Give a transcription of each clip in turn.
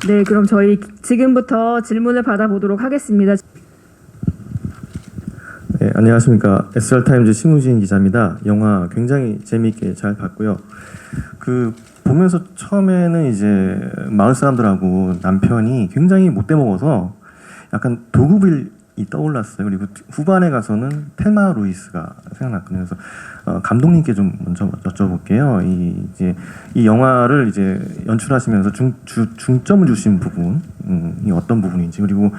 네, 그럼 저희 지금부터 질문을 받아보도록 하겠습니다. 네, 안녕하십니까. SR타임즈 심우진 기자입니다. 영화 굉장히 재미있게 잘 봤고요. 보면서 처음에는 이제 마을 사람들하고 남편이 굉장히 못돼 먹어서 약간 도구빌이 떠올랐어요. 그리고 후반에 가서는 텔마 루이스가 생각났거든요. 그래서 감독님께 좀 먼저 여쭤볼게요. 이 영화를 이제 연출하시면서 중점을 주신 부분이 어떤 부분인지, 그리고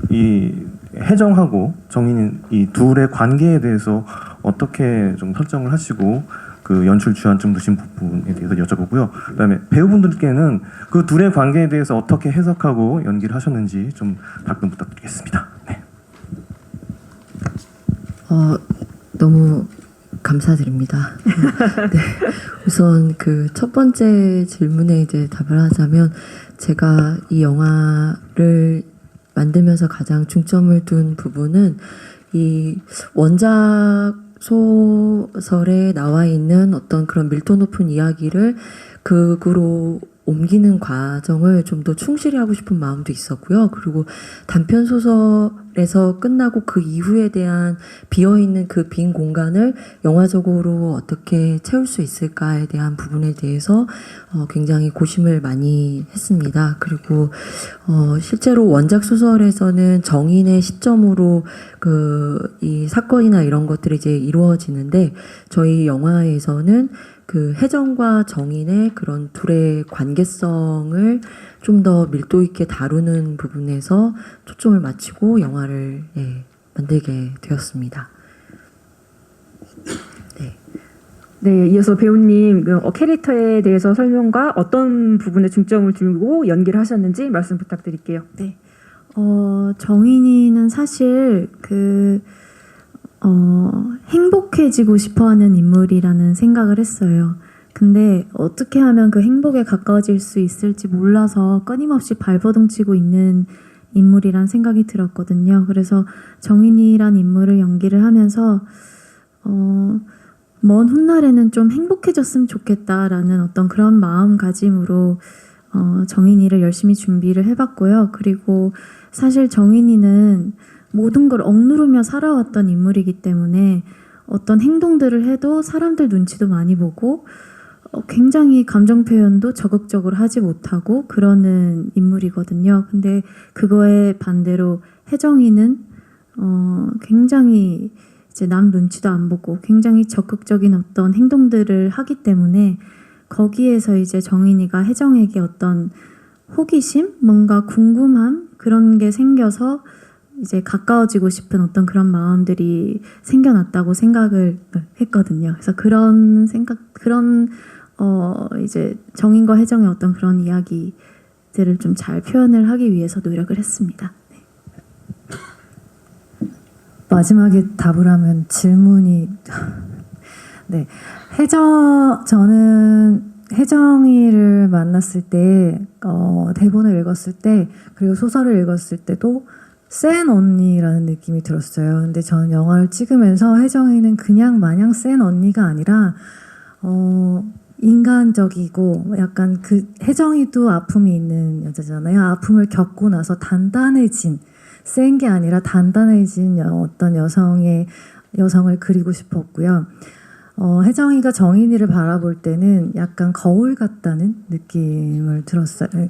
이 혜정하고 정인 이 둘의 관계에 대해서 어떻게 좀 설정을 하시고 그 연출 주안점 두신 부분에 대해서 여쭤보고요. 그다음에 배우분들께는 그 둘의 관계에 대해서 어떻게 해석하고 연기를 하셨는지 좀 답변 부탁드리겠습니다. 네. 너무 감사드립니다. 네. 우선 그 첫 번째 질문에 이제 답을 하자면, 제가 이 영화를 만들면서 가장 중점을 둔 부분은 이 원작 소설에 나와 있는 어떤 그런 밀도 높은 이야기를 극으로 옮기는 과정을 좀 더 충실히 하고 싶은 마음도 있었고요. 그리고 단편 소설에서 끝나고 그 이후에 대한 비어있는 그 빈 공간을 영화적으로 어떻게 채울 수 있을까에 대한 부분에 대해서 굉장히 고심을 많이 했습니다. 그리고 실제로 원작 소설에서는 정인의 시점으로 이 사건이나 이런 것들이 이제 이루어지는데, 저희 영화에서는 그 혜정과 정인의 그런 둘의 관계성을 좀 더 밀도 있게 다루는 부분에서 초점을 맞추고 영화를 만들게 되었습니다. 네. 네, 이어서 배우님 캐릭터에 대해서 설명과 어떤 부분에 중점을 두고 연기를 하셨는지 말씀 부탁드릴게요. 네. 정인이는 사실 행복해지고 싶어하는 인물이라는 생각을 했어요. 근데 어떻게 하면 그 행복에 가까워질 수 있을지 몰라서 끊임없이 발버둥치고 있는 인물이란 생각이 들었거든요. 그래서 정인이란 인물을 연기를 하면서 먼 훗날에는 좀 행복해졌으면 좋겠다라는 어떤 그런 마음가짐으로 정인이를 열심히 준비를 해봤고요. 그리고 사실 정인이는 모든 걸 억누르며 살아왔던 인물이기 때문에 어떤 행동들을 해도 사람들 눈치도 많이 보고 굉장히 감정 표현도 적극적으로 하지 못하고 그러는 인물이거든요. 근데 그거에 반대로 혜정이는 굉장히 이제 남 눈치도 안 보고 굉장히 적극적인 어떤 행동들을 하기 때문에 거기에서 이제 정인이가 혜정에게 어떤 호기심, 뭔가 궁금함 그런 게 생겨서 이제 가까워지고 싶은 어떤 그런 마음들이 생겨났다고 생각을 했거든요. 그래서 이제 정인과 혜정의 어떤 그런 이야기들을 좀 잘 표현을 하기 위해서 노력을 했습니다. 네. 마지막에 답을 하면 질문이 네. 저는 혜정이를 만났을 때 대본을 읽었을 때 그리고 소설을 읽었을 때도 센 언니라는 느낌이 들었어요. 근데 저는 영화를 찍으면서 혜정이는 그냥 마냥 센 언니가 아니라 인간적이고 약간 혜정이도 아픔이 있는 여자잖아요. 아픔을 겪고 나서 단단해진, 센 게 아니라 단단해진 어떤 여성을 그리고 싶었고요. 혜정이가 정인이를 바라볼 때는 약간 거울 같다는 느낌을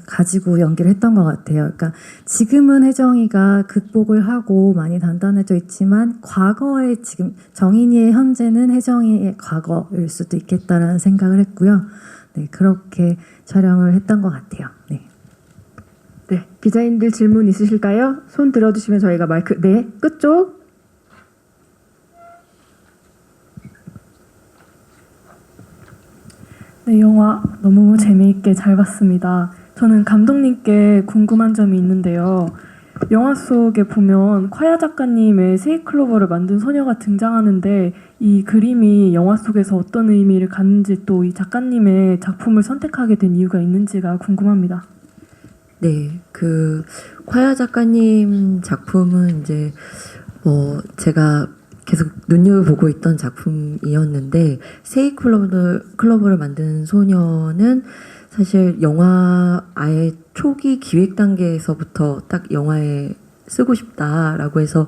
가지고 연기를 했던 것 같아요. 그러니까 지금은 혜정이가 극복을 하고 많이 단단해져 있지만 과거에 지금 정인이의 현재는 혜정이의 과거일 수도 있겠다라는 생각을 했고요. 네, 그렇게 촬영을 했던 것 같아요. 네. 네, 기자님들 질문 있으실까요? 손 들어주시면 저희가 마이크, 네, 끝쪽. 네, 영화 너무 재미있게 잘 봤습니다. 저는 감독님께 궁금한 점이 있는데요. 영화 속에 보면 콰야 작가님의 세이클로버를 만든 소녀가 등장하는데 이 그림이 영화 속에서 어떤 의미를 갖는지, 또 이 작가님의 작품을 선택하게 된 이유가 있는지가 궁금합니다. 네, 그 콰야 작가님 작품은 이제 제가 계속 눈여겨보고 있던 작품이었는데, 세이클로버를 만든 소녀는 사실 영화 아예 초기 기획 단계에서부터 딱 영화에 쓰고 싶다라고 해서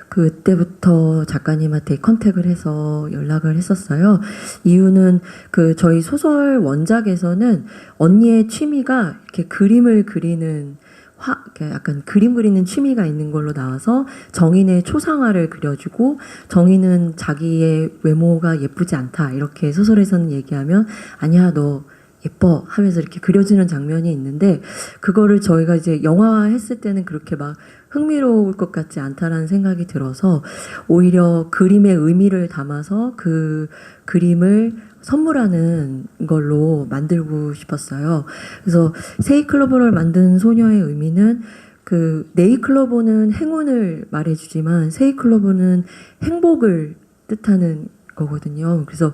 그때부터 작가님한테 컨택을 해서 연락을 했었어요. 이유는 그 저희 소설 원작에서는 언니의 취미가 이렇게 그림을 그리는 이렇게 약간 그림 그리는 취미가 있는 걸로 나와서 정인의 초상화를 그려주고 정인은 자기의 외모가 예쁘지 않다 이렇게 소설에서는 얘기하면 아니야 너 예뻐 하면서 이렇게 그려주는 장면이 있는데 그거를 저희가 이제 영화화 했을 때는 그렇게 막 흥미로울 것 같지 않다라는 생각이 들어서 오히려 그림의 의미를 담아서 그 그림을 선물하는 걸로 만들고 싶었어요. 그래서 세이클로버를 만든 소녀의 의미는 그 네이클로버는 행운을 말해주지만 세이클로버는 행복을 뜻하는 거거든요. 그래서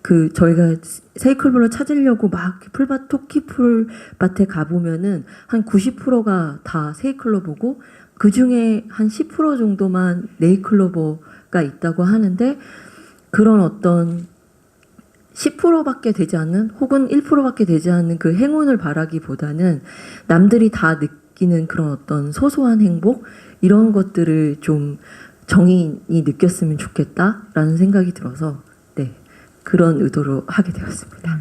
그 저희가 세이클로버를 찾으려고 막 풀밭 토끼 풀밭에 가보면은 한 90%가 다 세이클로버고 그 중에 한 10% 정도만 네이클로버가 있다고 하는데 그런 어떤 10%밖에 되지 않는 혹은 1%밖에 되지 않는 그 행운을 바라기보다는 남들이 다 느끼는 그런 어떤 소소한 행복 이런 것들을 좀 정인이 느꼈으면 좋겠다라는 생각이 들어서 네 그런 의도로 하게 되었습니다.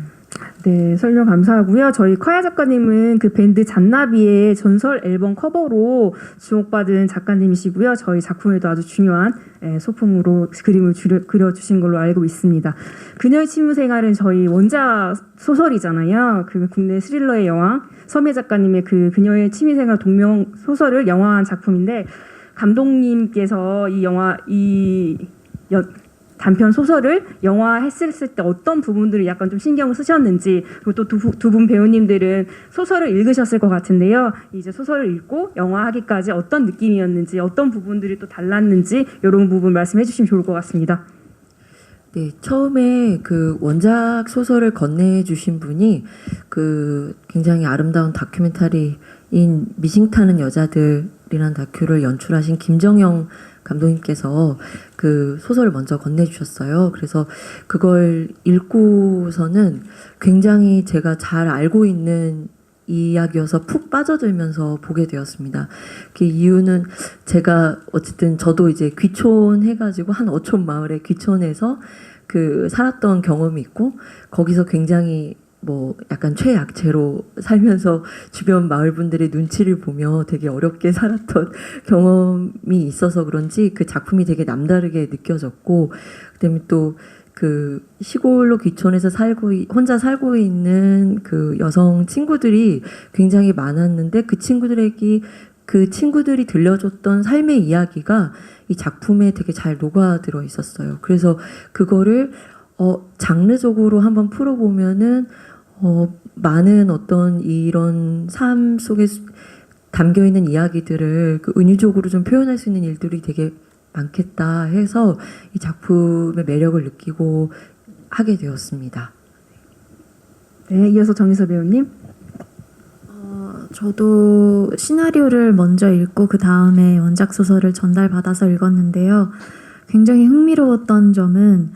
네, 설명 감사하고요. 저희 커야 작가님은 그 밴드 잔나비의 전설 앨범 커버로 주목받은 작가님이시고요. 저희 작품에도 아주 중요한 소품으로 그림을 그려주신 걸로 알고 있습니다. 그녀의 침묵 생활은 저희 원작 소설이잖아요. 그 국내 스릴러의 여왕 서미애 작가님의 그 그녀의 취미 생활 동명 소설을 영화한 작품인데 감독님께서 단편 소설을 영화했을 때 어떤 부분들을 약간 좀 신경을 쓰셨는지 그리고 또 두 분 배우님들은 소설을 읽으셨을 것 같은데요. 이제 소설을 읽고 영화하기까지 어떤 느낌이었는지 어떤 부분들이 또 달랐는지 이런 부분 말씀해 주시면 좋을 것 같습니다. 네, 처음에 그 원작 소설을 건네주신 분이 그 굉장히 아름다운 다큐멘터리인 미싱 타는 여자들이라는 다큐를 연출하신 김정영 감독님께서 그 소설을 먼저 건네주셨어요. 그래서 그걸 읽고서는 굉장히 제가 잘 알고 있는 이야기여서 푹 빠져들면서 보게 되었습니다. 그 이유는 제가 어쨌든 저도 이제 귀촌 해가지고 한 어촌 마을에 귀촌해서 그 살았던 경험이 있고 거기서 굉장히 뭐 약간 최약체로 살면서 주변 마을 분들의 눈치를 보며 되게 어렵게 살았던 경험이 있어서 그런지 그 작품이 되게 남다르게 느껴졌고 그다음에 또 그 시골로 귀촌해서 혼자 살고 있는 그 여성 친구들이 굉장히 많았는데 그 친구들이 들려줬던 삶의 이야기가 이 작품에 되게 잘 녹아들어 있었어요. 그래서 그거를 장르적으로 한번 풀어보면은 많은 어떤 이런 삶 속에 담겨 있는 이야기들을 그 은유적으로 좀 표현할 수 있는 일들이 되게 많겠다 해서 이 작품의 매력을 느끼고 하게 되었습니다. 네, 이어서 정희서 배우님. 저도 시나리오를 먼저 읽고 그 다음에 원작 소설을 전달받아서 읽었는데요. 굉장히 흥미로웠던 점은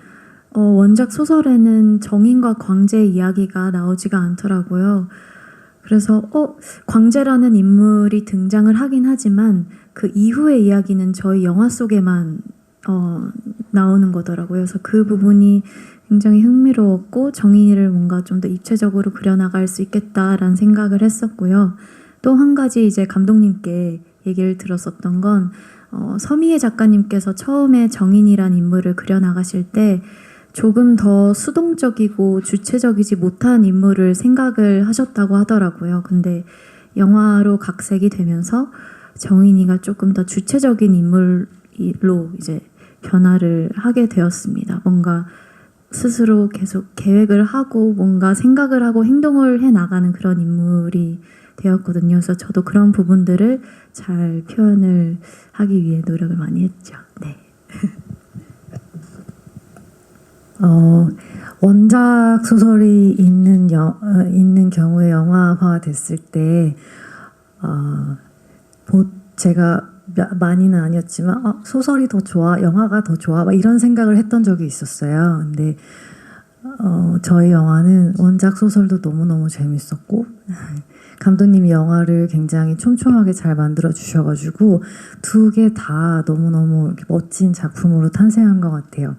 원작 소설에는 정인과 광재의 이야기가 나오지가 않더라고요. 그래서 광재라는 인물이 등장을 하긴 하지만 그 이후의 이야기는 저희 영화 속에만 나오는 거더라고요. 그래서 그 부분이 굉장히 흥미로웠고 정인이를 뭔가 좀 더 입체적으로 그려나갈 수 있겠다라는 생각을 했었고요. 또 한 가지 이제 감독님께 얘기를 들었었던 건 서미애 작가님께서 처음에 정인이란 인물을 그려나가실 때 조금 더 수동적이고 주체적이지 못한 인물을 생각을 하셨다고 하더라고요. 근데 영화로 각색이 되면서 정인이가 조금 더 주체적인 인물로 이제 변화를 하게 되었습니다. 뭔가 스스로 계속 계획을 하고 뭔가 생각을 하고 행동을 해 나가는 그런 인물이 되었거든요. 그래서 저도 그런 부분들을 잘 표현을 하기 위해 노력을 많이 했죠. 네. 원작 소설이 있는 경우에 영화화 됐을 때 제가 많이는 아니었지만 소설이 더 좋아, 영화가 더 좋아, 막 이런 생각을 했던 적이 있었어요. 근데 저희 영화는 원작 소설도 너무너무 재밌었고 감독님이 영화를 굉장히 촘촘하게 잘 만들어 주셔가지고 두 개 다 너무너무 이렇게 멋진 작품으로 탄생한 것 같아요.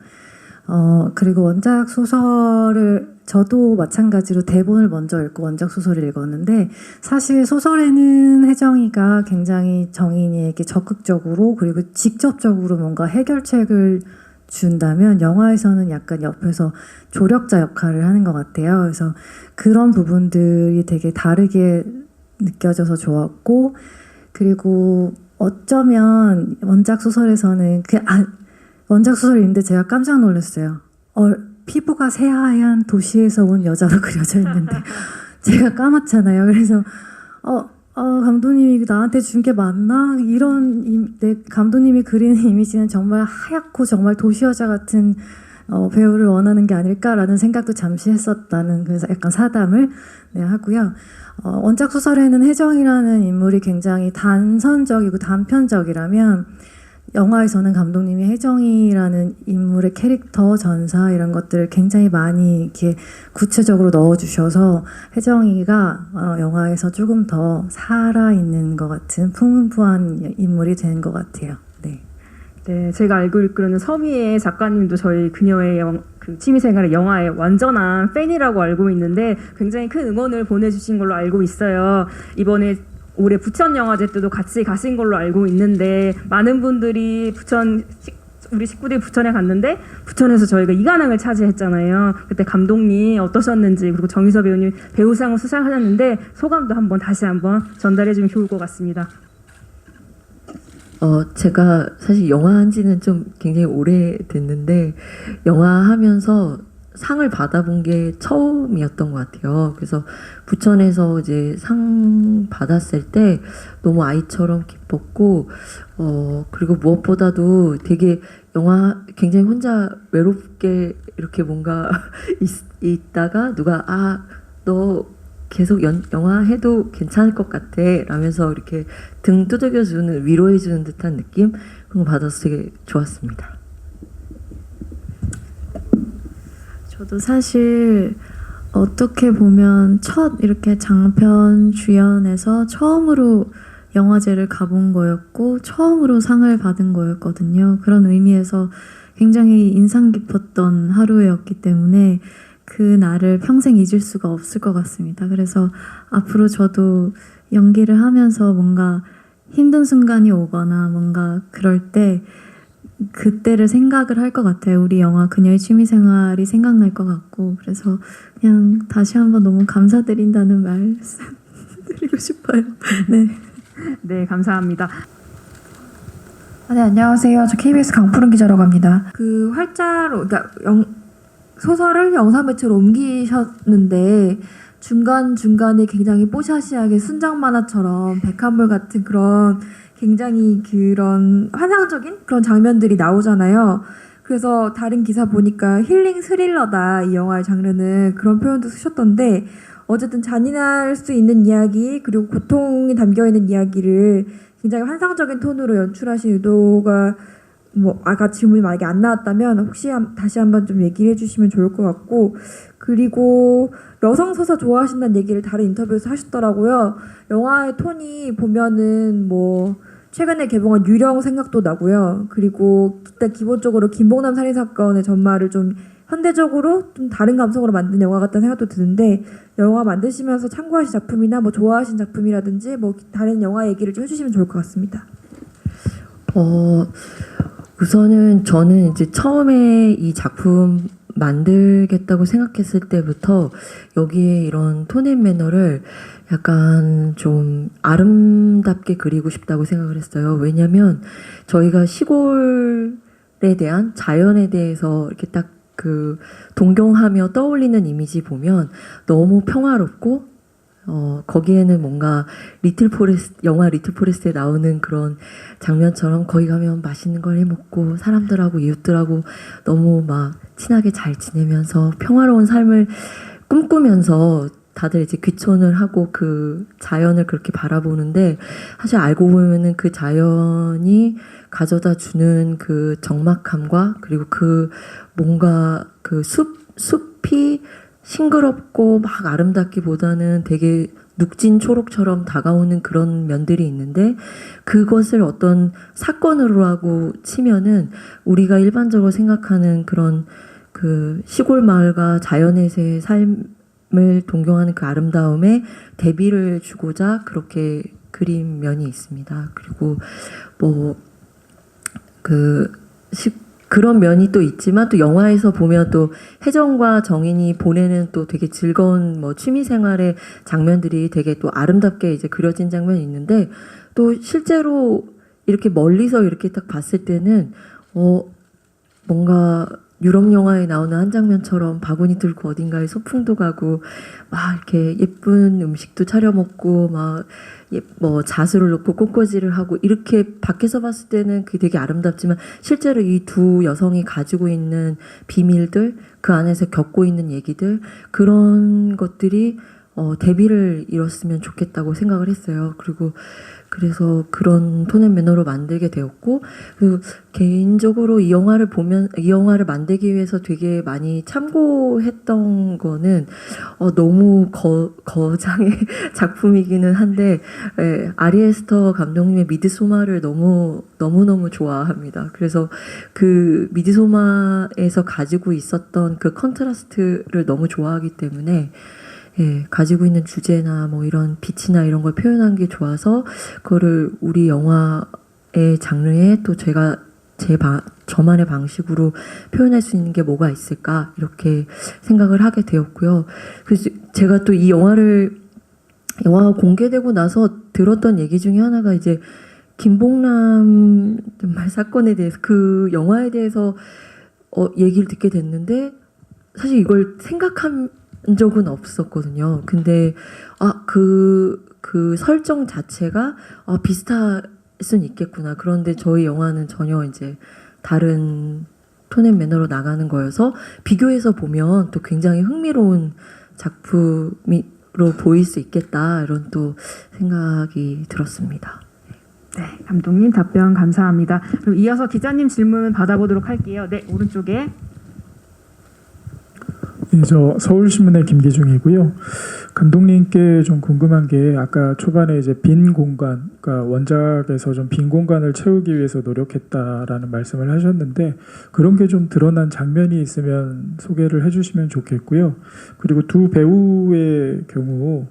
그리고 원작 소설을 저도 마찬가지로 대본을 먼저 읽고 원작 소설을 읽었는데 사실 소설에는 혜정이가 굉장히 정인이에게 적극적으로 그리고 직접적으로 뭔가 해결책을 준다면 영화에서는 약간 옆에서 조력자 역할을 하는 것 같아요. 그래서 그런 부분들이 되게 다르게 느껴져서 좋았고 그리고 어쩌면 원작 소설에서는 원작 소설을 읽는데 제가 깜짝 놀랐어요. 피부가 새하얀 도시에서 온 여자로 그려져 있는데 제가 까맣잖아요. 그래서 감독님이 나한테 준 게 맞나? 내 감독님이 그리는 이미지는 정말 하얗고 정말 도시 여자 같은 배우를 원하는 게 아닐까라는 생각도 잠시 했었다는 그래서 약간 사담을 하고요. 원작 소설에는 혜정이라는 인물이 굉장히 단선적이고 단편적이라면 영화에서는 감독님이 혜정이라는 인물의 캐릭터 전사 이런 것들을 굉장히 많이 이렇게 구체적으로 넣어주셔서 혜정이가 영화에서 조금 더 살아있는 것 같은 풍부한 인물이 된 것 같아요. 네. 네, 제가 알고 있기로는 서미애 작가님도 저희 그녀의 취미생활의 영화의 완전한 팬이라고 알고 있는데 굉장히 큰 응원을 보내주신 걸로 알고 있어요. 이번에 올해 부천 영화제 때도 같이 가신 걸로 알고 있는데 많은 분들이 우리 식구들이 부천에 갔는데 부천에서 저희가 이관왕을 차지했잖아요. 그때 감독님 어떠셨는지 그리고 정희서 배우님 배우상을 수상하셨는데 소감도 다시 한번 전달해 주면 좋을 것 같습니다. 제가 사실 영화 한 지는 좀 굉장히 오래 됐는데 영화 하면서 상을 받아본 게 처음이었던 것 같아요. 그래서 부천에서 이제 상 받았을 때 너무 아이처럼 기뻤고, 그리고 무엇보다도 되게 영화 굉장히 혼자 외롭게 이렇게 뭔가 있다가 누가 너 계속 영화 해도 괜찮을 것 같아 라면서 이렇게 등 두들겨주는 위로해주는 듯한 느낌 그런 거 받아서 되게 좋았습니다. 저도 사실 어떻게 보면 첫 이렇게 장편 주연에서 처음으로 영화제를 가본 거였고 처음으로 상을 받은 거였거든요. 그런 의미에서 굉장히 인상 깊었던 하루였기 때문에 그 날을 평생 잊을 수가 없을 것 같습니다. 그래서 앞으로 저도 연기를 하면서 뭔가 힘든 순간이 오거나 뭔가 그럴 때 그때를 생각을 할 것 같아요. 우리 영화 그녀의 취미생활이 생각날 것 같고 그래서 그냥 다시 한번 너무 감사드린다는 말씀 드리고 싶어요. 네. 네, 감사합니다. 네, 안녕하세요. 저 KBS 강푸른 기자라고 합니다. 그 활자로 그러니까 소설을 영상 매체로 옮기셨는데 중간중간에 굉장히 뽀샤시하게 순정 만화처럼 백합물 같은 그런 굉장히 그런 환상적인 그런 장면들이 나오잖아요. 그래서 다른 기사 보니까 힐링 스릴러다 이 영화의 장르는 그런 표현도 쓰셨던데 어쨌든 잔인할 수 있는 이야기 그리고 고통이 담겨있는 이야기를 굉장히 환상적인 톤으로 연출하신 의도가 뭐 아까 질문이 만약에 안 나왔다면 혹시 다시 한번 좀 얘기를 해주시면 좋을 것 같고 그리고 여성 서사 좋아하신다는 얘기를 다른 인터뷰에서 하셨더라고요. 영화의 톤이 보면은 뭐 최근에 개봉한 유령 생각도 나고요. 그리고 일단 기본적으로 김봉남 살인 사건의 전말을 좀 현대적으로 좀 다른 감성으로 만든 영화 같다는 생각도 드는데 영화 만드시면서 참고하신 작품이나 뭐 좋아하신 작품이라든지 뭐 다른 영화 얘기를 좀 해주시면 좋을 것 같습니다. 우선은 저는 이제 처음에 이 작품 만들겠다고 생각했을 때부터 여기에 이런 톤앤 매너를 약간 좀 아름답게 그리고 싶다고 생각을 했어요. 왜냐면 저희가 시골에 대한 자연에 대해서 이렇게 딱 그 동경하며 떠올리는 이미지 보면 너무 평화롭고 거기에는 뭔가 영화 리틀 포레스트에 나오는 그런 장면처럼 거기 가면 맛있는 걸 해먹고 사람들하고 이웃들하고 너무 막 친하게 잘 지내면서 평화로운 삶을 꿈꾸면서 다들 이제 귀촌을 하고 그 자연을 그렇게 바라보는데 사실 알고 보면은 그 자연이 가져다 주는 그 적막함과 그리고 그 뭔가 그 숲 숲이 싱그럽고 막 아름답기보다는 되게 눅진 초록처럼 다가오는 그런 면들이 있는데 그것을 어떤 사건으로 하고 치면은 우리가 일반적으로 생각하는 그런 그 시골 마을과 자연에서의 삶을 동경하는 그 아름다움에 대비를 주고자 그렇게 그린 면이 있습니다. 그리고 뭐 그런 면이 또 있지만 또 영화에서 보면 또 혜정과 정인이 보내는 또 되게 즐거운 뭐 취미 생활의 장면들이 되게 또 아름답게 이제 그려진 장면이 있는데 또 실제로 이렇게 멀리서 이렇게 딱 봤을 때는 뭔가 유럽 영화에 나오는 한 장면처럼 바구니 들고 어딘가에 소풍도 가고 막 이렇게 예쁜 음식도 차려 먹고 막 뭐 자수를 놓고 꽃꽂이를 하고 이렇게 밖에서 봤을 때는 그게 되게 아름답지만 실제로 이 두 여성이 가지고 있는 비밀들 그 안에서 겪고 있는 얘기들 그런 것들이 대비를 이뤘으면 좋겠다고 생각을 했어요. 그리고 그래서 그런 톤 앤 매너로 만들게 되었고 그 개인적으로 이 영화를 보면 이 영화를 만들기 위해서 되게 많이 참고했던 거는 너무 거장의 작품이기는 한데 아리 에스터 감독님의 미드소마를 너무너무 좋아합니다. 그래서 그 미드소마에서 가지고 있었던 그 컨트라스트를 너무 좋아하기 때문에 가지고 있는 주제나 뭐 이런 빛이나 이런 걸 표현한 게 좋아서 그거를 우리 영화의 장르에 또 제가 저만의 방식으로 표현할 수 있는 게 뭐가 있을까 이렇게 생각을 하게 되었고요. 그래서 제가 또 이 영화가 공개되고 나서 들었던 얘기 중에 하나가 이제 김봉남 말 사건에 대해서 그 영화에 대해서 얘기를 듣게 됐는데 사실 이걸 생각한 적은 없었거든요. 근데 그 설정 자체가 비슷할 수는 있겠구나. 그런데 저희 영화는 전혀 이제 다른 톤 앤 매너로 나가는 거여서 비교해서 보면 또 굉장히 흥미로운 작품으로 보일 수 있겠다 이런 또 생각이 들었습니다. 네, 감독님 답변 감사합니다. 그럼 이어서 기자님 질문 받아보도록 할게요. 네, 오른쪽에. 네, 저 서울신문의 김기중이고요. 감독님께 좀 궁금한 게 아까 초반에 이제 빈 공간, 그러니까 원작에서 좀 빈 공간을 채우기 위해서 노력했다라는 말씀을 하셨는데 그런 게 좀 드러난 장면이 있으면 소개를 해주시면 좋겠고요. 그리고 두 배우의 경우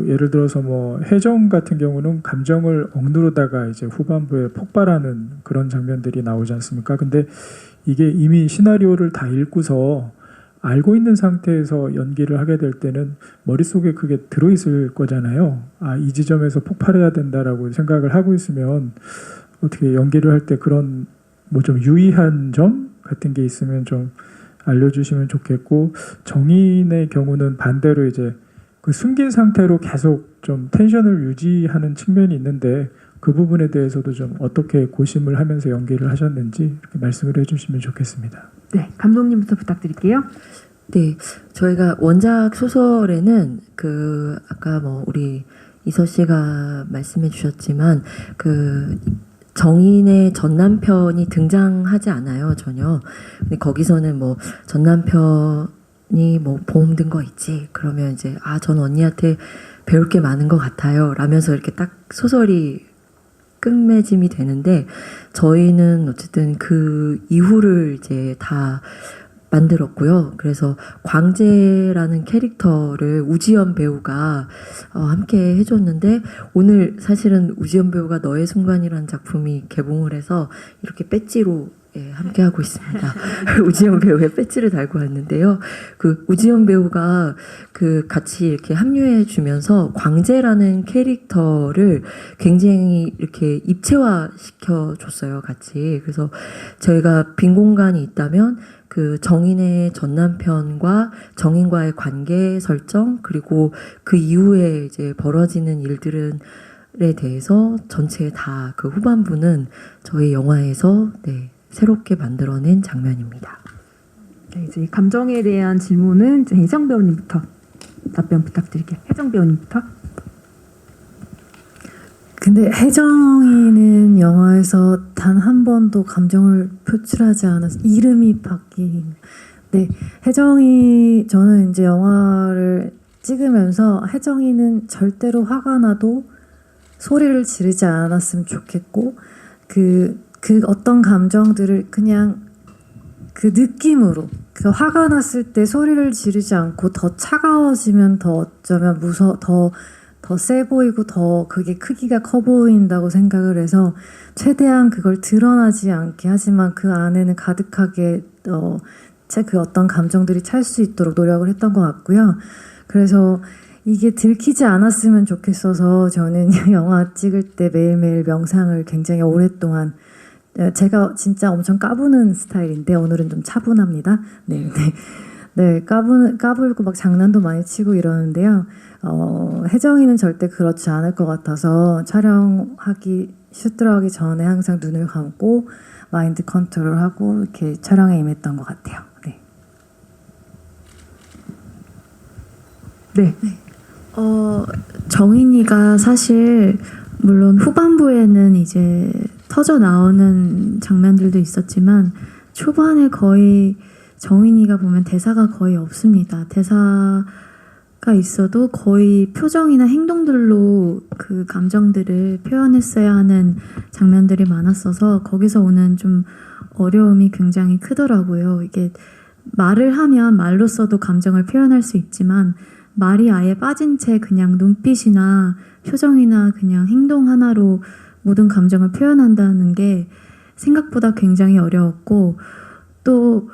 예를 들어서 뭐 혜정 같은 경우는 감정을 억누르다가 이제 후반부에 폭발하는 그런 장면들이 나오지 않습니까? 근데 이게 이미 시나리오를 다 읽고서 알고 있는 상태에서 연기를 하게 될 때는 머릿속에 그게 들어있을 거잖아요. 이 지점에서 폭발해야 된다라고 생각을 하고 있으면 어떻게 연기를 할 때 그런 뭐 좀 유의한 점 같은 게 있으면 좀 알려주시면 좋겠고 정인의 경우는 반대로 이제 그 숨긴 상태로 계속 좀 텐션을 유지하는 측면이 있는데 그 부분에 대해서도 좀 어떻게 고심을 하면서 연기를 하셨는지 이렇게 말씀을 해주시면 좋겠습니다. 네, 감독님부터 부탁드릴게요. 네, 저희가 원작 소설에는 아까 뭐 우리 이서 씨가 말씀해 주셨지만 정인의 전 남편이 등장하지 않아요, 전혀. 근데 거기서는 뭐 전 남편이 뭐 보험 든 거 있지. 그러면 이제 전 언니한테 배울 게 많은 것 같아요. 라면서 이렇게 딱 소설이 끝맺음이 되는데 저희는 어쨌든 그 이후를 이제 다 만들었고요. 그래서 광재라는 캐릭터를 우지연 배우가 함께 해줬는데 오늘 사실은 우지연 배우가 너의 순간이라는 작품이 개봉을 해서 이렇게 배지로 함께 하고 있습니다. 우지연 배우의 배지를 달고 왔는데요. 그 우지연 배우가 같이 이렇게 합류해 주면서 광재라는 캐릭터를 굉장히 이렇게 입체화 시켜 줬어요, 같이. 그래서 저희가 빈 공간이 있다면 정인의 전 남편과 정인과의 관계 설정 그리고 그 이후에 이제 벌어지는 일들에 대해서 전체 다 그 후반부는 저희 영화에서 새롭게 만들어낸 장면입니다. 네, 이제 감정에 대한 질문은 이제 혜정 배우님부터 답변 부탁드릴게요. 혜정 배우님부터. 근데 혜정이는 영화에서 단 한 번도 감정을 표출하지 않아서 이름이 바뀐 네, 저는 이제 영화를 찍으면서 혜정이는 절대로 화가 나도 소리를 지르지 않았으면 좋겠고, 그 어떤 감정들을 그냥 그 느낌으로, 그 화가 났을 때 소리를 지르지 않고 더 차가워지면 더 어쩌면 더 세 보이고 더 그게 크기가 커 보인다고 생각을 해서 최대한 그걸 드러나지 않게, 하지만 그 안에는 가득하게 그 어떤 감정들이 찰 수 있도록 노력을 했던 것 같고요. 그래서 이게 들키지 않았으면 좋겠어서 저는 영화 찍을 때 매일매일 명상을 굉장히 오랫동안, 제가 진짜 엄청 까부는 스타일인데 오늘은 좀 차분합니다. 네, 까불고 막 장난도 많이 치고 이러는데요. 혜정이는 절대 그렇지 않을 것 같아서 슛 들어가기 전에 항상 눈을 감고 마인드 컨트롤하고 이렇게 촬영에 임했던 것 같아요. 네. 정인이가 사실 물론 후반부에는 이제 터져 나오는 장면들도 있었지만 초반에 거의 정인이가 보면 대사가 거의 없습니다. 대사가 있어도 거의 표정이나 행동들로 그 감정들을 표현했어야 하는 장면들이 많았어서 거기서 오는 좀 어려움이 굉장히 크더라고요. 이게 말을 하면 말로써도 감정을 표현할 수 있지만 말이 아예 빠진 채 그냥 눈빛이나 표정이나 그냥 행동 하나로 모든 감정을 표현한다는 게 생각보다 굉장히 어려웠고, 또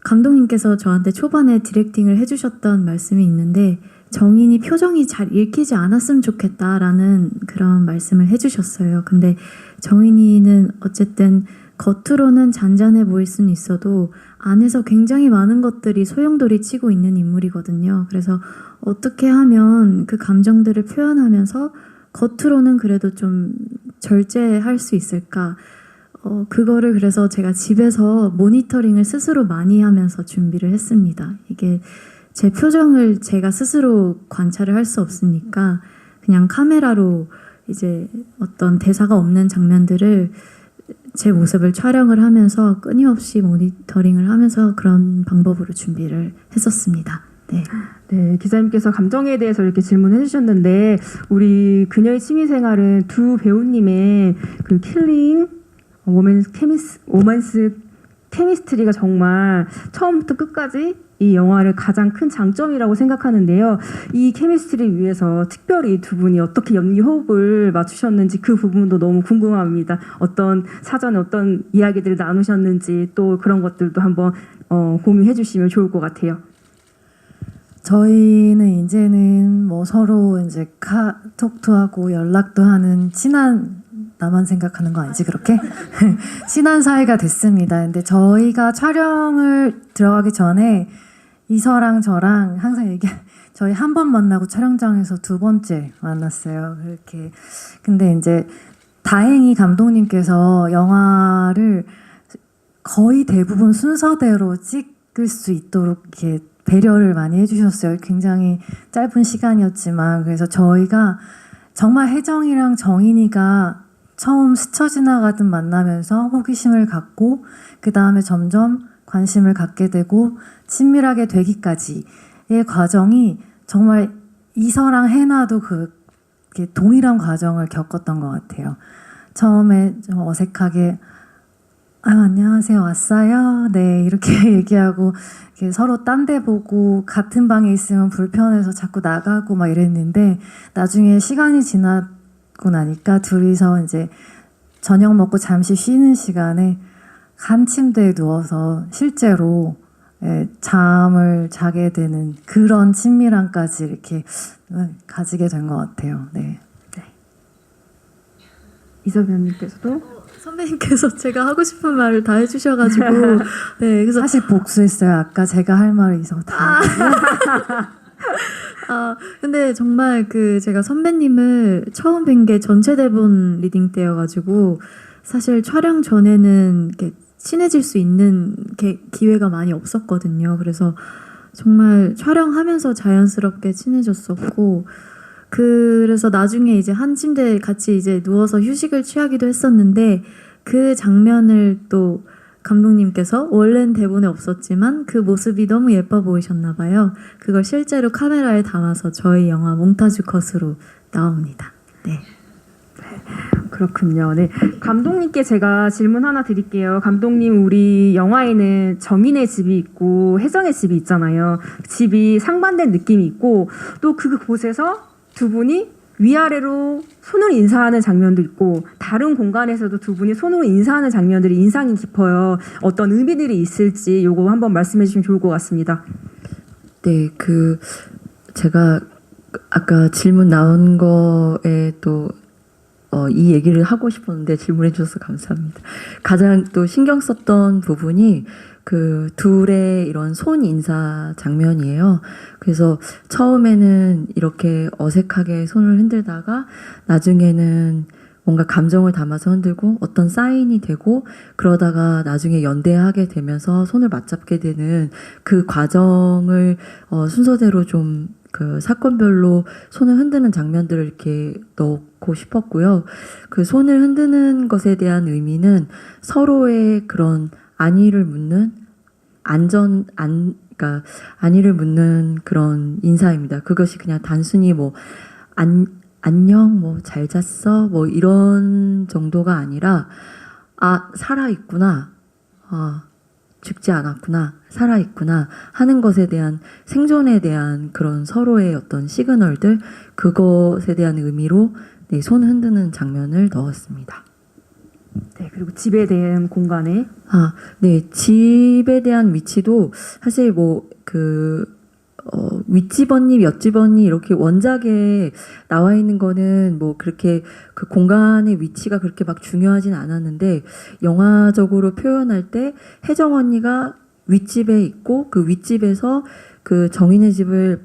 감독님께서 저한테 초반에 디렉팅을 해주셨던 말씀이 있는데 정인이 표정이 잘 읽히지 않았으면 좋겠다라는 그런 말씀을 해주셨어요. 근데 정인이는 어쨌든 겉으로는 잔잔해 보일 수는 있어도 안에서 굉장히 많은 것들이 소용돌이 치고 있는 인물이거든요. 그래서 어떻게 하면 그 감정들을 표현하면서 겉으로는 그래도 좀 절제할 수 있을까? 그거를 그래서 제가 집에서 모니터링을 스스로 많이 하면서 준비를 했습니다. 이게 제 표정을 제가 스스로 관찰을 할 수 없으니까 그냥 카메라로 이제 어떤 대사가 없는 장면들을 제 모습을 촬영을 하면서 끊임없이 모니터링을 하면서 그런 방법으로 준비를 했었습니다. 네. 네, 기자님께서 감정에 대해서 이렇게 질문해 주셨는데 우리 그녀의 취미생활은 두 배우님의 그 킬링 오맨스 케미스트리가 정말 처음부터 끝까지 이 영화를 가장 큰 장점이라고 생각하는데요. 이 케미스트리 위해서 특별히 두 분이 어떻게 연기 호흡을 맞추셨는지 그 부분도 너무 궁금합니다. 사전에 어떤 이야기들을 나누셨는지 또 그런 것들도 한번 공유해 주시면 좋을 것 같아요. 저희는 이제는 뭐 서로 이제 카톡도 하고 연락도 하는 친한, 나만 생각하는 거 아니지 그렇게? 친한 사이가 됐습니다. 근데 저희가 촬영을 들어가기 전에 이서랑 저랑 항상 저희 한 번 만나고 촬영장에서 두 번째 만났어요. 그렇게. 근데 이제 다행히 감독님께서 영화를 거의 대부분 순서대로 찍을 수 있도록 이렇게 배려를 많이 해주셨어요. 굉장히 짧은 시간이었지만. 그래서 저희가 정말 혜정이랑 정인이가 처음 스쳐 지나가듯 만나면서 호기심을 갖고 그 다음에 점점 관심을 갖게 되고 친밀하게 되기까지의 과정이 정말 이서랑 해나도 동일한 과정을 겪었던 것 같아요. 처음에 좀 어색하게 안녕하세요, 왔어요? 네, 이렇게 얘기하고 이렇게 서로 딴 데 보고 같은 방에 있으면 불편해서 자꾸 나가고 막 이랬는데 나중에 시간이 지나고 나니까 둘이서 이제 저녁 먹고 잠시 쉬는 시간에 한 침대에 누워서 실제로 잠을 자게 되는 그런 친밀함까지 이렇게 가지게 된 것 같아요. 네. 이서 배우님께서도 선배님께서 제가 하고 싶은 말을 다 해주셔가지고 네, 그래서 사실 복수했어요. 아까 제가 할 말을 이서 다. 근데 정말 제가 선배님을 처음 뵌 게 전체 대본 리딩 때여가지고 사실 촬영 전에는 이렇게 친해질 수 있는 기회가 많이 없었거든요. 그래서 정말 촬영하면서 자연스럽게 친해졌었고, 그래서 나중에 이제 한 침대에 같이 이제 누워서 휴식을 취하기도 했었는데 그 장면을 또 감독님께서 원래는 대본에 없었지만 그 모습이 너무 예뻐 보이셨나 봐요. 그걸 실제로 카메라에 담아서 저희 영화 몽타주 컷으로 나옵니다. 네. 그렇군요. 네. 감독님께 제가 질문 하나 드릴게요. 감독님, 우리 영화에는 정인의 집이 있고 혜정의 집이 있잖아요. 집이 상반된 느낌이 있고 또 그곳에서 두 분이 위아래로 손을 인사하는 장면도 있고 다른 공간에서도 두 분이 손으로 인사하는 장면들이 인상이 깊어요. 어떤 의미들이 있을지 요거 한번 말씀해 주시면 좋을 것 같습니다. 네, 제가 아까 질문 나온 거에 또 이 얘기를 하고 싶었는데 질문해 주셔서 감사합니다. 가장 또 신경 썼던 부분이 그 둘의 이런 손 인사 장면이에요. 그래서 처음에는 이렇게 어색하게 손을 흔들다가 나중에는 뭔가 감정을 담아서 흔들고 어떤 사인이 되고 그러다가 나중에 연대하게 되면서 손을 맞잡게 되는 그 과정을 순서대로 좀 그 사건별로 손을 흔드는 장면들을 이렇게 넣고 싶었고요. 그 손을 흔드는 것에 대한 의미는 서로의 그런 안위를 묻는 그러니까 안위를 묻는 그런 인사입니다. 그것이 그냥 단순히 뭐 안녕, 뭐 잘 잤어, 뭐 이런 정도가 아니라 살아 있구나, 죽지 않았구나, 살아 있구나 하는 것에 대한 생존에 대한 그런 서로의 어떤 시그널들 그것에 대한 의미로 네, 손 흔드는 장면을 넣었습니다. 네, 그리고 집에 대한 공간에 네, 집에 대한 위치도 사실 뭐 윗집 언니, 옆집 언니 이렇게 원작에 나와 있는 거는 뭐 그렇게 그 공간의 위치가 그렇게 막 중요하진 않았는데 영화적으로 표현할 때 혜정 언니가 윗집에 있고 그 윗집에서 그 정인의 집을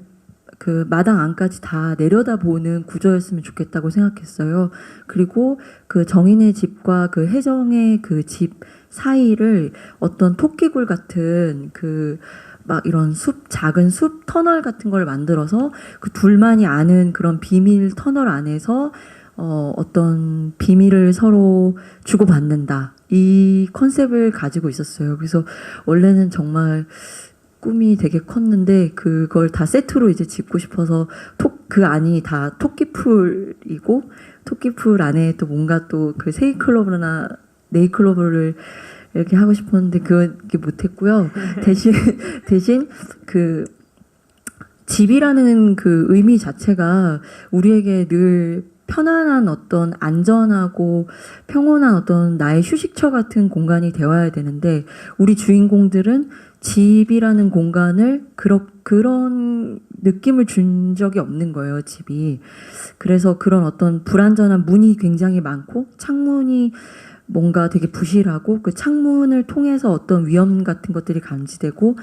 그 마당 안까지 다 내려다보는 구조였으면 좋겠다고 생각했어요. 그리고 그 정인의 집과 그 혜정의 그 집 사이를 어떤 토끼굴 같은 막 이런 작은 숲 터널 같은 걸 만들어서 그 둘만이 아는 그런 비밀 터널 안에서 어떤 비밀을 서로 주고받는다. 이 컨셉을 가지고 있었어요. 그래서 원래는 정말 꿈이 되게 컸는데 그걸 다 세트로 이제 짓고 싶어서 그 안이 다 토끼풀이고 토끼풀 안에 또 뭔가 또 그 세이클로버나 네이클로버를 이렇게 하고 싶었는데 그게 못했고요. 대신 그 집이라는 그 의미 자체가 우리에게 늘 편안한 어떤 안전하고 평온한 어떤 나의 휴식처 같은 공간이 되어야 되는데 우리 주인공들은 집이라는 공간을 그런 느낌을 준 적이 없는 거예요, 집이. 그래서 그런 어떤 불안전한 문이 굉장히 많고 창문이 뭔가 되게 부실하고 그 창문을 통해서 어떤 위험 같은 것들이 감지되고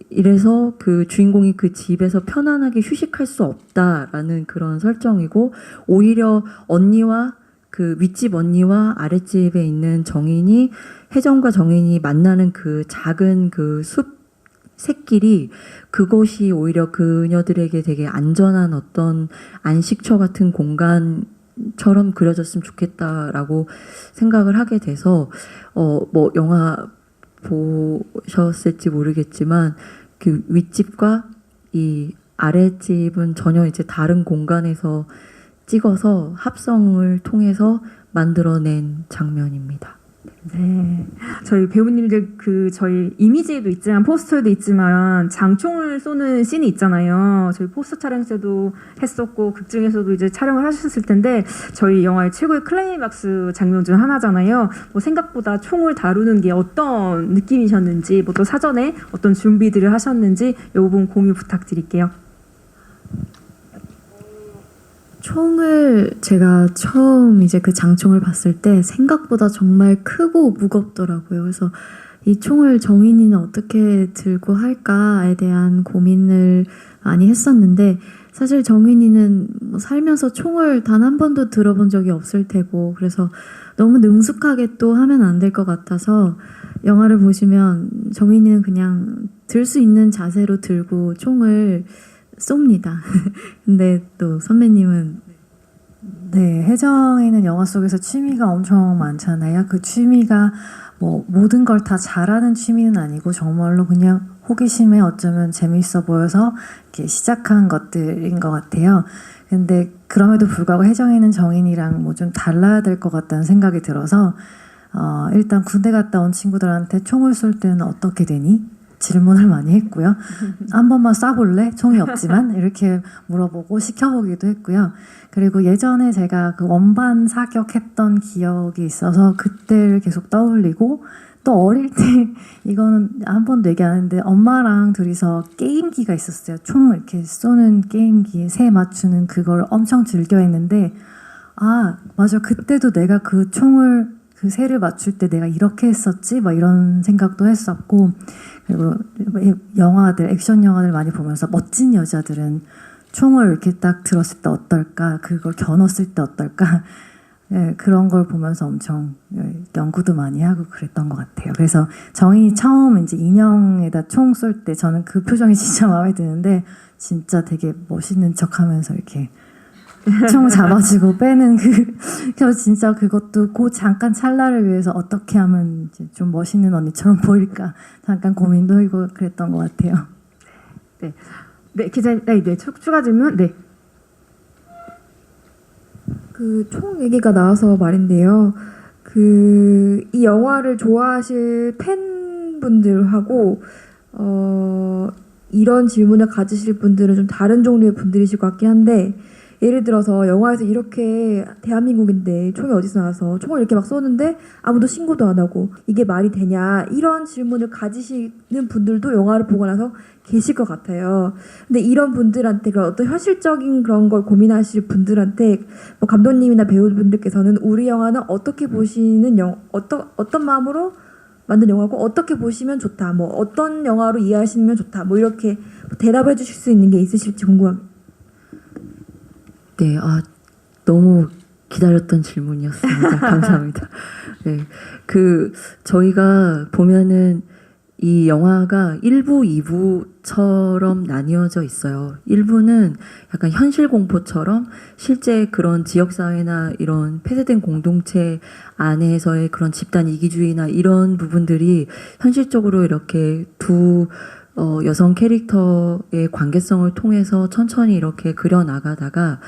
이래서 그 주인공이 그 집에서 편안하게 휴식할 수 없다라는 그런 설정이고 오히려 언니와 그 윗집 언니와 아랫집에 있는 정인이 혜정과 정인이 만나는 그 작은 그 숲 샛길이 그것이 오히려 그녀들에게 되게 안전한 어떤 안식처 같은 공간처럼 그려졌으면 좋겠다라고 생각을 하게 돼서 뭐 영화 보셨을지 모르겠지만 그 윗집과 이 아랫집은 전혀 이제 다른 공간에서 찍어서 합성을 통해서 만들어낸 장면입니다. 네, 저희 배우님들 저희 이미지에도 있지만 포스터에도 있지만 장총을 쏘는 씬이 있잖아요. 저희 포스터 촬영 때도 했었고 극 중에서도 이제 촬영을 하셨을 텐데 저희 영화의 최고의 클라이막스 장면 중 하나잖아요. 뭐 생각보다 총을 다루는 게 어떤 느낌이셨는지, 뭐 또 사전에 어떤 준비들을 하셨는지 이 부분 공유 부탁드릴게요. 총을 제가 처음 이제 그 장총을 봤을 때 생각보다 정말 크고 무겁더라고요. 그래서 이 총을 정인이는 어떻게 들고 할까에 대한 고민을 많이 했었는데 사실 정인이는 뭐 살면서 총을 단 한 번도 들어본 적이 없을 테고 그래서 너무 능숙하게 또 하면 안 될 것 같아서 영화를 보시면 정인이는 그냥 들 수 있는 자세로 들고 총을 쏩니다. 근데 또 선배님은 네, 혜정이는 영화 속에서 취미가 엄청 많잖아요. 그 취미가 뭐 모든 걸 다 잘하는 취미는 아니고 정말로 그냥 호기심에 어쩌면 재미있어 보여서 이렇게 시작한 것들인 것 같아요. 근데 그럼에도 불구하고 혜정이는 정인이랑 뭐 좀 달라야 될 것 같다는 생각이 들어서 일단 군대 갔다 온 친구들한테 총을 쏠 때는 어떻게 되니? 질문을 많이 했고요. 한 번만 쏴볼래? 총이 없지만 이렇게 물어보고 시켜보기도 했고요. 그리고 예전에 제가 그 원반 사격했던 기억이 있어서 그때를 계속 떠올리고 또 어릴 때 이거는 한 번도 얘기 안 했는데 엄마랑 둘이서 게임기가 있었어요. 총 이렇게 쏘는 게임기, 새 맞추는 그걸 엄청 즐겨 했는데 아 맞아 그때도 내가 그 총을 그 새를 맞출 때 내가 이렇게 했었지 막 이런 생각도 했었고 그리고 영화들 액션 영화들 많이 보면서 멋진 여자들은 총을 이렇게 딱 들었을 때 어떨까 그걸 겨눴을 때 어떨까 네, 그런 걸 보면서 엄청 연구도 많이 하고 그랬던 것 같아요. 그래서 정인이 처음 이제 인형에다 총 쏠 때 저는 그 표정이 진짜 마음에 드는데 진짜 되게 멋있는 척하면서 이렇게 총 잡아주고 빼는 그래서 진짜 그것도 그 잠깐 찰나를 위해서 어떻게 하면 이제 좀 멋있는 언니처럼 보일까 잠깐 고민도 하고 그랬던 것 같아요. 네, 기자님, 네, 추가 질문, 네. 그 총 얘기가 나와서 말인데요. 그 이 영화를 좋아하실 팬분들하고 이런 질문을 가지실 분들은 좀 다른 종류의 분들이실 것 같긴 한데 예를 들어서 영화에서 이렇게 대한민국인데 총이 어디서 나와서 총을 이렇게 막 쏘는데 아무도 신고도 안 하고 이게 말이 되냐 이런 질문을 가지시는 분들도 영화를 보고 나서 계실 것 같아요. 근데 이런 분들한테 그런 어떤 현실적인 그런 걸 고민하실 분들한테 뭐 감독님이나 배우분들께서는 우리 영화는 어떻게 보시는 어떤 마음으로 만든 영화고 어떻게 보시면 좋다. 뭐 어떤 영화로 이해하시면 좋다. 뭐 이렇게 대답해 주실 수 있는 게 있으실지 궁금합니다. 네, 너무 기다렸던 질문이었습니다. 감사합니다. 네, 저희가 보면은 이 영화가 1부, 2부처럼 나뉘어져 있어요. 1부는 약간 현실 공포처럼 실제 그런 지역사회나 이런 폐쇄된 공동체 안에서의 그런 집단 이기주의나 이런 부분들이 현실적으로 이렇게 두 여성 캐릭터의 관계성을 통해서 천천히 이렇게 그려나가다가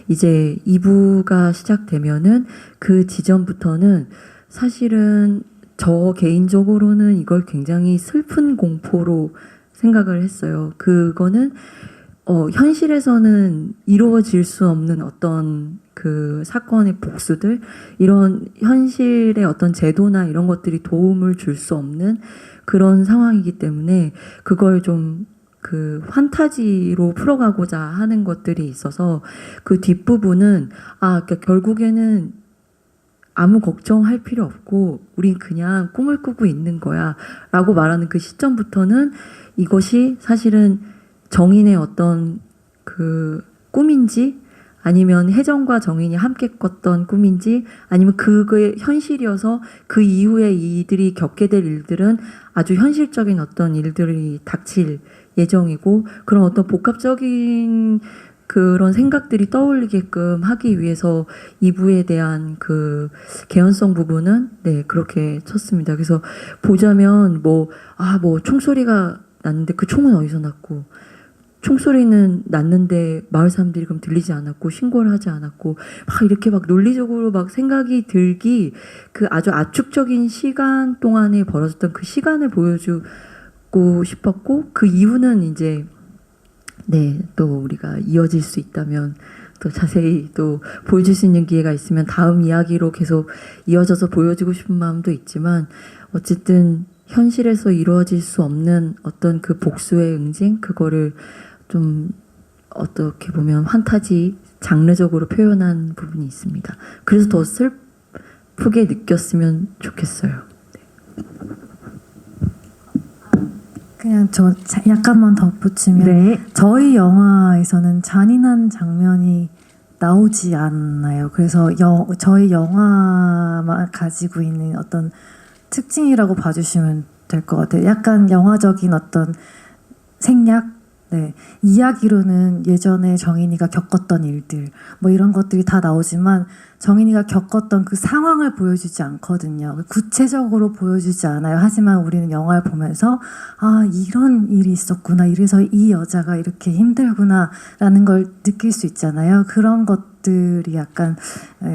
이제 2부가 시작되면은 그 지점부터는 사실은 저 개인적으로는 이걸 굉장히 슬픈 공포로 생각을 했어요. 그거는 현실에서는 이루어질 수 없는 어떤 그 사건의 복수들 이런 현실의 어떤 제도나 이런 것들이 도움을 줄 수 없는 그런 상황이기 때문에 그걸 좀 그 판타지로 풀어가고자 하는 것들이 있어서 그 뒷부분은 그러니까 결국에는 아무 걱정할 필요 없고 우린 그냥 꿈을 꾸고 있는 거야 라고 말하는 그 시점부터는 이것이 사실은 정인의 어떤 그 꿈인지 아니면 혜정과 정인이 함께 꿨던 꿈인지 아니면 그게 현실이어서 그 이후에 이들이 겪게 될 일들은 아주 현실적인 어떤 일들이 닥칠 예정이고 그런 어떤 복합적인 그런 생각들이 떠올리게끔 하기 위해서 2부에 대한 그 개연성 부분은 네 그렇게 쳤습니다. 그래서 보자면 뭐 총소리가 났는데 그 총은 어디서 났고 총소리는 났는데 마을 사람들이 그럼 들리지 않았고 신고를 하지 않았고 막 이렇게 막 논리적으로 막 생각이 들기 그 아주 압축적인 시간 동안에 벌어졌던 그 시간을 보여주고 싶었고 그 이유는 이제 네, 또 우리가 이어질 수 있다면 또 자세히 또 보여줄 수 있는 기회가 있으면 다음 이야기로 계속 이어져서 보여주고 싶은 마음도 있지만 어쨌든 현실에서 이루어질 수 없는 어떤 그 복수의 응징 그거를 좀 어떻게 보면 판타지 장르적으로 표현한 부분이 있습니다. 그래서 더 슬프게 느꼈으면 좋겠어요. 그냥 저 약간만 덧붙이면 네. 저희 영화에서는 잔인한 장면이 나오지 않나요? 그래서 저희 영화만 가지고 있는 어떤 특징이라고 봐주시면 될 것 같아요. 약간 영화적인 어떤 생략 네, 이야기로는 예전에 정인이가 겪었던 일들 뭐 이런 것들이 다 나오지만 정인이가 겪었던 그 상황을 보여주지 않거든요. 구체적으로 보여주지 않아요. 하지만 우리는 영화를 보면서 아, 이런 일이 있었구나. 이래서 이 여자가 이렇게 힘들구나라는 걸 느낄 수 있잖아요. 그런 것들이 약간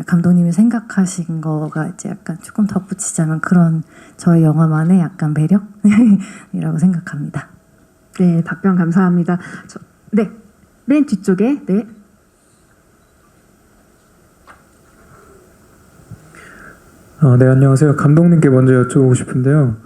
감독님이 생각하신 거가 이제 약간 조금 덧붙이자면 그런 저희 영화만의 약간 매력이라고 생각합니다. 네, 답변 감사합니다. 네, 맨 뒤쪽에 네. 네, 안녕하세요. 감독님께 먼저 여쭤보고 싶은데요.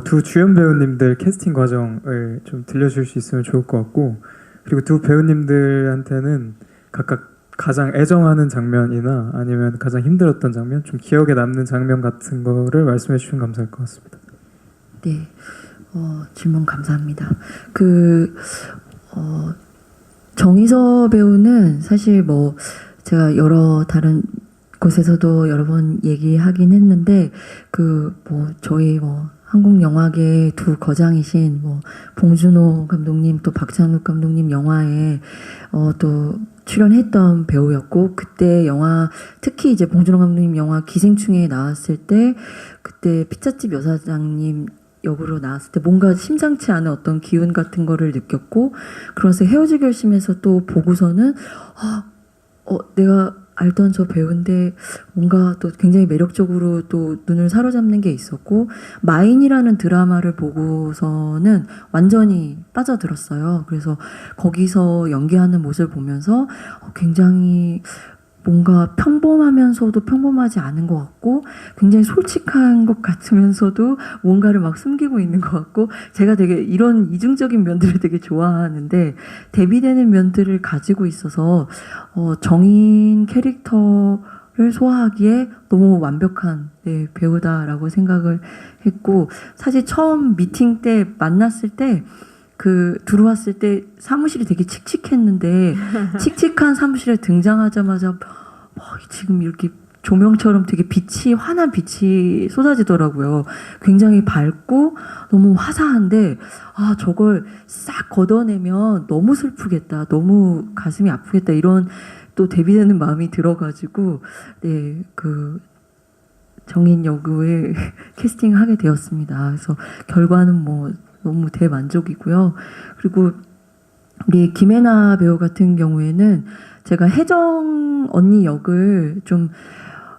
두 주연 배우님들 캐스팅 과정을 좀 들려줄 수 있으면 좋을 것 같고, 그리고 두 배우님들한테는 각각 가장 애정하는 장면이나 아니면 가장 힘들었던 장면, 좀 기억에 남는 장면 같은 거를 말씀해 주시면 감사할 것 같습니다. 네, 질문 감사합니다. 정희서 배우는 사실 뭐 제가 여러 다른 곳에서도 여러 번 얘기하긴 했는데 저희 한국 영화계 두 거장이신 봉준호 감독님 또 박찬욱 감독님 영화에 또 출연했던 배우였고, 그때 영화 특히 이제 봉준호 감독님 영화 기생충에 나왔을 때 그때 피자집 여사장님 역으로 나왔을 때 뭔가 심상치 않은 어떤 기운 같은 거를 느꼈고, 그래서 헤어질 결심에서 또 보고서는 내가 알던 저 배우인데 뭔가 또 굉장히 매력적으로 또 눈을 사로잡는 게 있었고, 마인이라는 드라마를 보고서는 완전히 빠져들었어요. 그래서 거기서 연기하는 모습을 보면서 굉장히 뭔가 평범하면서도 평범하지 않은 것 같고, 굉장히 솔직한 것 같으면서도 뭔가를 막 숨기고 있는 것 같고, 제가 되게 이런 이중적인 면들을 되게 좋아하는데 대비되는 면들을 가지고 있어서 정인 캐릭터를 소화하기에 너무 완벽한 배우다라고 생각을 했고, 사실 처음 미팅 때 만났을 때 들어왔을 때 사무실이 되게 칙칙했는데 칙칙한 사무실에 등장하자마자 지금 이렇게 조명처럼 되게 환한 빛이 쏟아지더라고요. 굉장히 밝고 너무 화사한데 저걸 싹 걷어내면 너무 슬프겠다, 너무 가슴이 아프겠다, 이런 또 대비되는 마음이 들어가지고 정인 역을 캐스팅하게 되었습니다. 그래서 결과는 너무 대만족이고요. 그리고 우리 김혜나 배우 같은 경우에는 제가 혜정 언니 역을 좀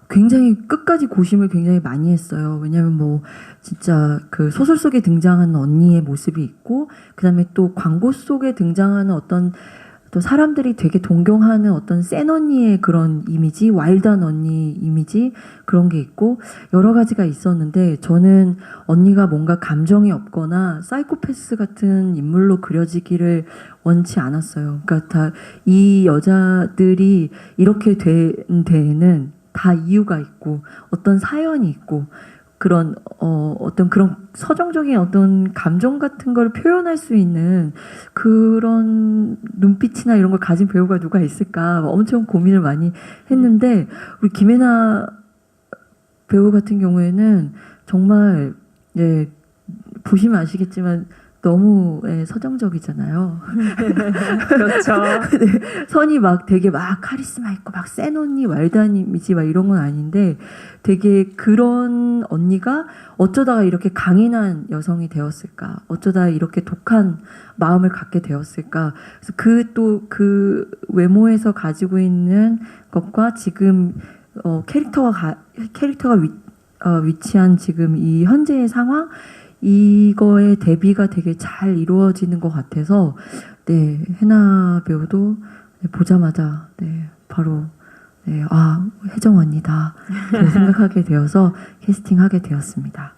굉장히 끝까지 고심을 굉장히 많이 했어요. 왜냐하면 진짜 그 소설 속에 등장하는 언니의 모습이 있고, 그다음에 또 광고 속에 등장하는 어떤 또 사람들이 되게 동경하는 어떤 센 언니의 그런 이미지, 와일드한 언니 이미지, 그런 게 있고 여러 가지가 있었는데, 저는 언니가 뭔가 감정이 없거나 사이코패스 같은 인물로 그려지기를 원치 않았어요. 그러니까 다 이 여자들이 이렇게 된 데에는 다 이유가 있고 어떤 사연이 있고 그런 어떤 그런 서정적인 어떤 감정 같은 걸 표현할 수 있는 그런 눈빛이나 이런 걸 가진 배우가 누가 있을까 엄청 고민을 많이 했는데, 우리 김혜나 배우 같은 경우에는 정말 보시면 아시겠지만 너무 서정적이잖아요. 그렇죠. 선이 되게 카리스마 있고 센 언니, 와일드한 이미지 이런 건 아닌데, 되게 그런 언니가 어쩌다가 이렇게 강인한 여성이 되었을까? 어쩌다 이렇게 독한 마음을 갖게 되었을까? 그래서 그 외모에서 가지고 있는 것과 지금 캐릭터가 위치한 지금 이 현재의 상황, 이거의 대비가 되게 잘 이루어지는 것 같아서 혜나 배우도 보자마자 바로 혜정 언니다 생각하게 되어서 캐스팅하게 되었습니다.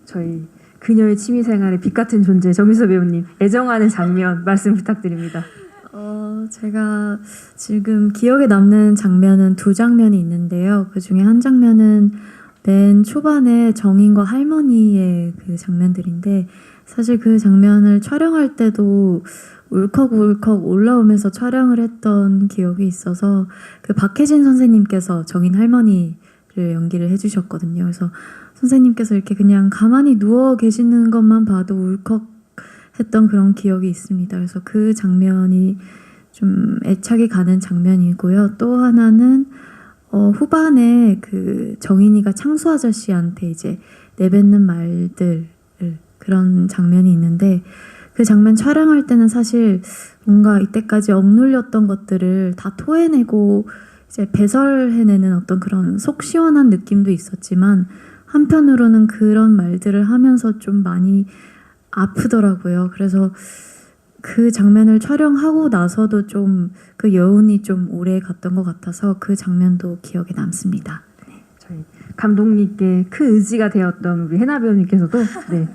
저희 그녀의 취미생활의 빛 같은 존재 정희서 배우님, 애정하는 장면 말씀 부탁드립니다. 제가 지금 기억에 남는 장면은 두 장면이 있는데요. 그 중에 한 장면은 맨 초반에 정인과 할머니의 그 장면들인데, 사실 그 장면을 촬영할 때도 울컥울컥 올라오면서 촬영을 했던 기억이 있어서, 그 박혜진 선생님께서 정인 할머니를 연기를 해주셨거든요. 그래서 선생님께서 이렇게 그냥 가만히 누워 계시는 것만 봐도 울컥 했던 그런 기억이 있습니다. 그래서 그 장면이 좀 애착이 가는 장면이고요. 또 하나는 후반에 그 정인이가 창수 아저씨한테 이제 내뱉는 말들 그런 장면이 있는데 그 장면 촬영할 때는 사실 뭔가 이때까지 억눌렸던 것들을 다 토해내고 이제 배설해내는 어떤 그런 속 시원한 느낌도 있었지만 한편으로는 그런 말들을 하면서 좀 많이 아프더라고요. 그래서 그 장면을 촬영하고 나서도 좀 그 여운이 좀 오래 갔던 것 같아서 그 장면도 기억에 남습니다. 저희 감독님께 큰 의지가 되었던 우리 해나 배우님께서도 네,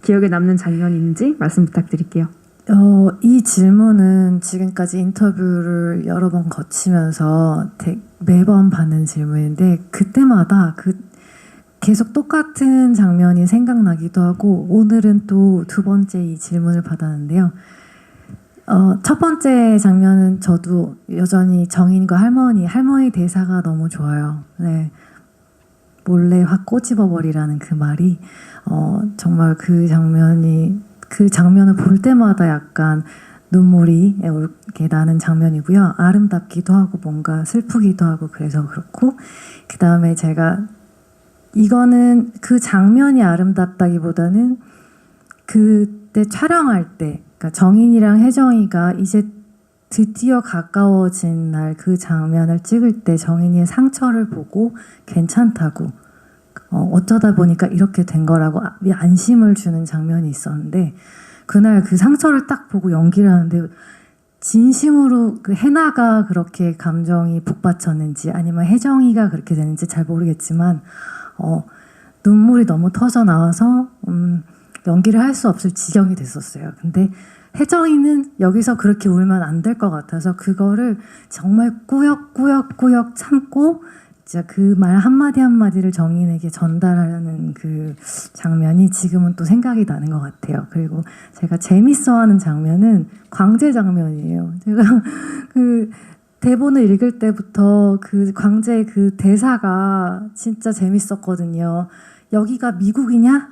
기억에 남는 장면이 있는지 말씀 부탁드릴게요. 이 질문은 지금까지 인터뷰를 여러 번 거치면서 매번 받는 질문인데 그때마다 계속 똑같은 장면이 생각나기도 하고 오늘은 또 두 번째 이 질문을 받았는데요. 첫 번째 장면은 저도 여전히 정인과 할머니 대사가 너무 좋아요. 네. 몰래 확 꼬집어버리라는 그 말이 정말 그 장면을 볼 때마다 약간 눈물이 이렇게 나는 장면이고요. 아름답기도 하고 뭔가 슬프기도 하고 그래서 그렇고 그 다음에 제가 이거는 그 장면이 아름답다기보다는 그때 촬영할 때 그러니까 정인이랑 혜정이가 이제 드디어 가까워진 날 그 장면을 찍을 때 정인이의 상처를 보고 괜찮다고 어쩌다 보니까 이렇게 된 거라고 안심을 주는 장면이 있었는데 그날 그 상처를 딱 보고 연기를 하는데 진심으로 그 해나가 그렇게 감정이 북받쳤는지 아니면 혜정이가 그렇게 됐는지 잘 모르겠지만 눈물이 너무 터져 나와서 연기를 할 수 없을 지경이 됐었어요. 근데 혜정이는 여기서 그렇게 울면 안 될 것 같아서 그거를 정말 꾸역꾸역 참고 진짜 그 말 한마디 한마디를 정인에게 전달하는 그 장면이 지금은 또 생각이 나는 것 같아요. 그리고 제가 재밌어하는 장면은 광재 장면이에요. 제가 그 대본을 읽을 때부터 그 광재 그 대사가 진짜 재밌었거든요. 여기가 미국이냐?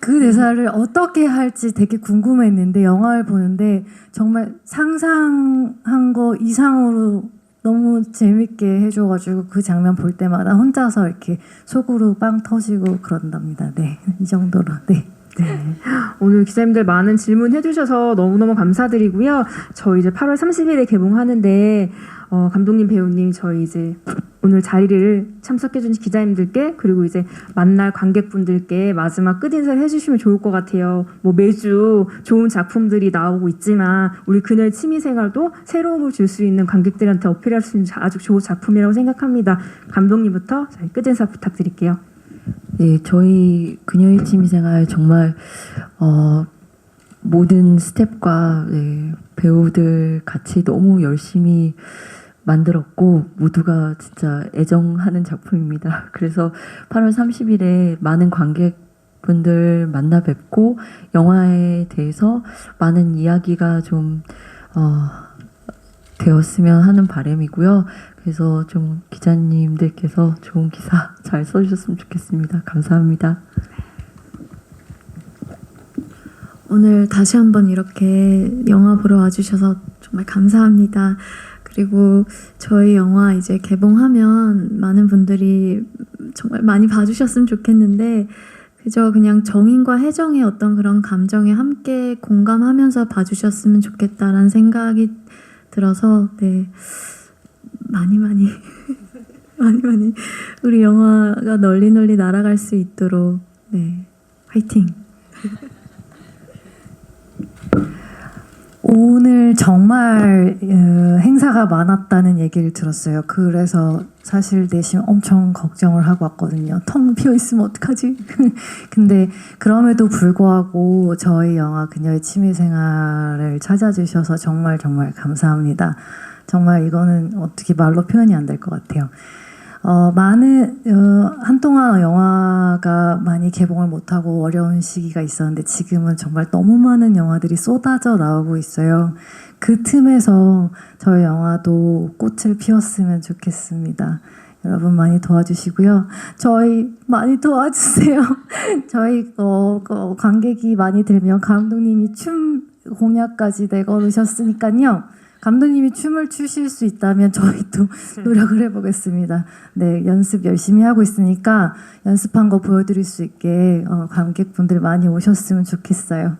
그 대사를 어떻게 할지 되게 궁금했는데 영화를 보는데 정말 상상한 거 이상으로 너무 재밌게 해줘가지고 그 장면 볼 때마다 혼자서 이렇게 속으로 빵 터지고 그런답니다. 네, 이 정도로. 네. 네. 오늘 기자님들 많은 질문 해주셔서 너무너무 감사드리고요. 저희 이제 8월 30일에 개봉하는데 감독님, 배우님 저희 이제 오늘 자리를 참석해준 기자님들께 그리고 이제 만날 관객분들께 마지막 끝인사를 해주시면 좋을 것 같아요. 뭐 매주 좋은 작품들이 나오고 있지만 우리 그녀의 취미생활도 새로움을 줄 수 있는 관객들한테 어필할 수 있는 아주 좋은 작품이라고 생각합니다. 감독님부터 저희 끝인사 부탁드릴게요. 네, 저희 그녀의 취미생활 정말 모든 스태프과 배우들 같이 너무 열심히 만들었고 모두가 진짜 애정하는 작품입니다. 그래서 8월 30일에 많은 관객분들 만나 뵙고 영화에 대해서 많은 이야기가 좀 되었으면 하는 바람이고요. 그래서 좀 기자님들께서 좋은 기사 잘 써주셨으면 좋겠습니다. 감사합니다. 오늘 다시 한번 이렇게 영화 보러 와주셔서 정말 감사합니다. 그리고 저희 영화 이제 개봉하면 많은 분들이 정말 많이 봐주셨으면 좋겠는데 그저 그냥 정인과 혜정의 어떤 그런 감정에 함께 공감하면서 봐주셨으면 좋겠다라는 생각이 들어서 네 많이 많이 우리 영화가 널리 날아갈 수 있도록 네 화이팅. 오늘 정말 행사가 많았다는 얘기를 들었어요. 그래서 사실 내심 엄청 걱정을 하고 왔거든요. 텅 비어 있으면 어떡하지? 근데 그럼에도 불구하고 저희 영화 그녀의 취미생활을 찾아주셔서 정말 감사합니다. 정말 이거는 어떻게 말로 표현이 안 될 것 같아요. 한동안 영화가 많이 개봉을 못하고 어려운 시기가 있었는데 지금은 정말 너무 많은 영화들이 쏟아져 나오고 있어요. 그 틈에서 저희 영화도 꽃을 피웠으면 좋겠습니다. 여러분 많이 도와주시고요. 저희 많이 도와주세요. 저희 관객이 많이 들면 감독님이 춤 공약까지 내걸으셨으니까요. 감독님이 춤을 추실 수 있다면 저희도 노력을 해보겠습니다. 네, 연습 열심히 하고 있으니까 연습한 거 보여드릴 수 있게 관객분들 많이 오셨으면 좋겠어요.